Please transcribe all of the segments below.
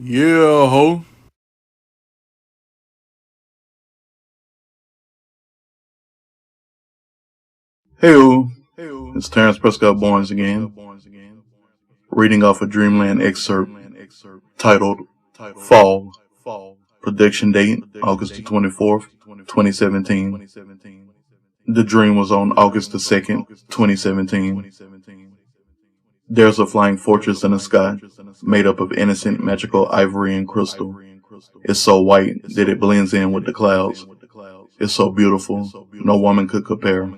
Yeah, ho. Hey, it's Terrence Prescott Barnes again, reading off a Dreamland excerpt titled Fall. Prediction date August the 24th, 2017. The dream was on August the 2nd, 2017. There's a flying fortress in the sky, made up of innocent magical ivory and crystal. It's so white that it blends in with the clouds. It's so beautiful, no woman could compare.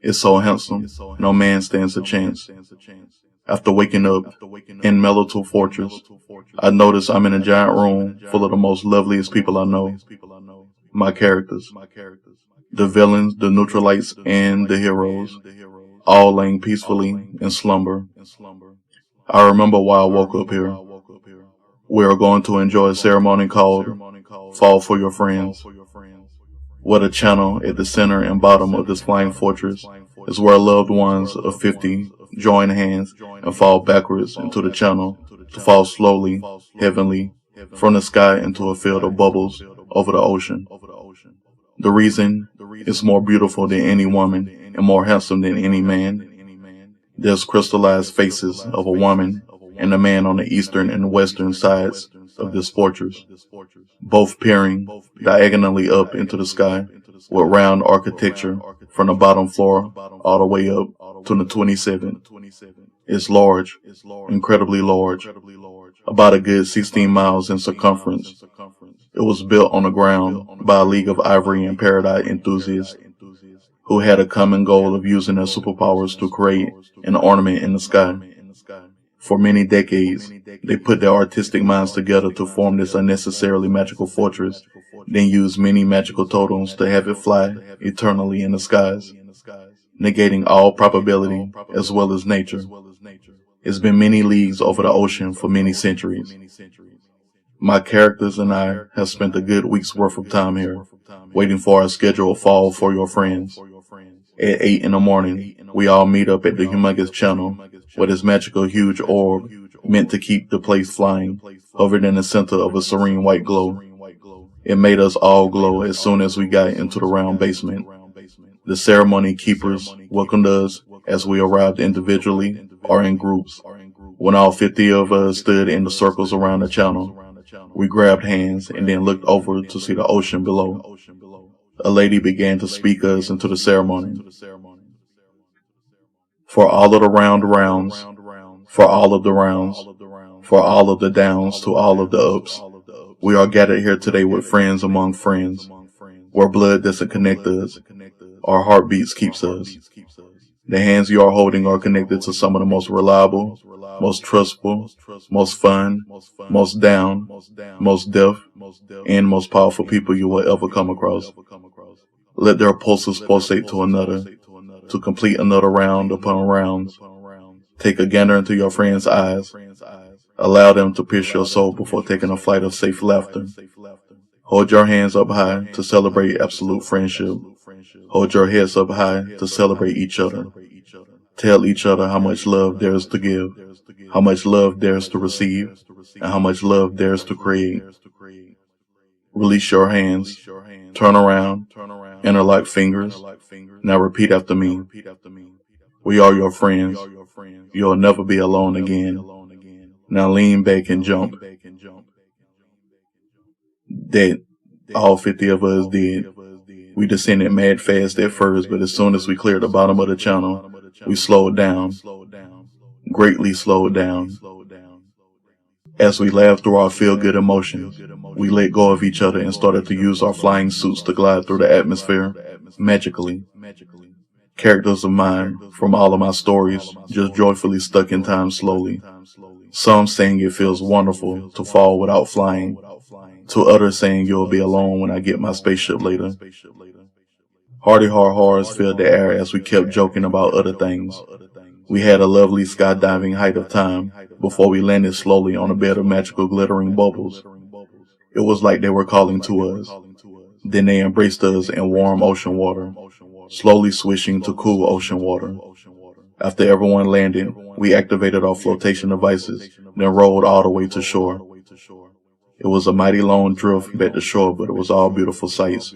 It's so handsome, no man stands a chance. After waking up in Mellow Fortress, I notice I'm in a giant room full of the most loveliest people I know. My characters. The villains, the neutralites, and the heroes, all laying peacefully in slumber. I remember why I woke up here. We are going to enjoy a ceremony called Fall for Your Friends. What a channel at the center and bottom of this flying fortress is where loved ones of 50 join hands and fall backwards into the channel to fall slowly, heavenly, from the sky into a field of bubbles over the ocean. The reason is more beautiful than any woman and more handsome than any man. There's crystallized faces of a woman and a man on the eastern and western sides of this fortress, both peering diagonally up into the sky with round architecture from the bottom floor all the way up to the 27th. It's large, incredibly large, about a good 16 miles in circumference. It was built on the ground by a league of ivory and peridot enthusiasts who had a common goal of using their superpowers to create an ornament in the sky. For many decades, they put their artistic minds together to form this unnecessarily magical fortress, then used many magical totems to have it fly eternally in the skies, negating all probability as well as nature. It's been many leagues over the ocean for many centuries. My characters and I have spent a good week's worth of time here, waiting for our scheduled fall for your friends. At 8 in the morning, we all meet up at the humongous channel, where this magical huge orb, meant to keep the place flying, hovered in the center of a serene white glow. It made us all glow as soon as we got into the round basement. The ceremony keepers welcomed us as we arrived individually or in groups. When all 50 of us stood in the circles around the channel, we grabbed hands and then looked over to see the ocean below. A lady began to speak us into the ceremony. For all of the rounds, for all of the rounds, for all of the downs to all of the ups, we are gathered here today with friends among friends, where blood doesn't connect us, our heartbeats keeps us. The hands you are holding are connected to some of the most reliable, most trustful, most fun, most down, most deaf, and most powerful people you will ever come across. Let their pulses pulsate to another, to complete another round upon rounds. Take a gander into your friend's eyes. Allow them to pierce your soul before taking a flight of safe laughter. Hold your hands up high to celebrate absolute friendship. Hold your heads up high to celebrate each other. Tell each other how much love there is to give, how much love there is to receive, and how much love there is to create. Release your hands. Turn around. Interlock fingers. Now repeat after me. We are your friends. You'll never be alone again. Now lean back and jump. That all 50 of us did. We descended mad fast at first, but as soon as we cleared the bottom of the channel, we slowed down, greatly slowed down. As we laughed through our feel-good emotions, we let go of each other and started to use our flying suits to glide through the atmosphere, magically. Characters of mine, from all of my stories, just joyfully stuck in time slowly. Some saying it feels wonderful to fall without flying, to others saying you'll be alone when I get my spaceship later. Hearty hearts filled the air as we kept joking about other things. We had a lovely skydiving height of time before we landed slowly on a bed of magical glittering bubbles. It was like they were calling to us. Then they embraced us in warm ocean water, slowly swishing to cool ocean water. After everyone landed, we activated our flotation devices, then rolled all the way to shore. It was a mighty long drift back to shore, but it was all beautiful sights.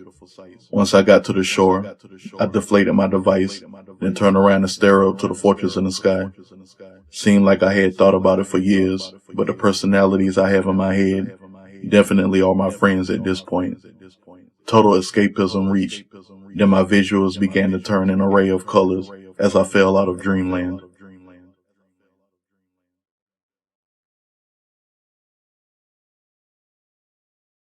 Once I got to the shore, I deflated my device, then turned around and stared up to the fortress in the sky. Seemed like I had thought about it for years, but the personalities I have in my head definitely are my friends at this point. Total escapism reached. Then my visuals began to turn an array of colors as I fell out of Dreamland.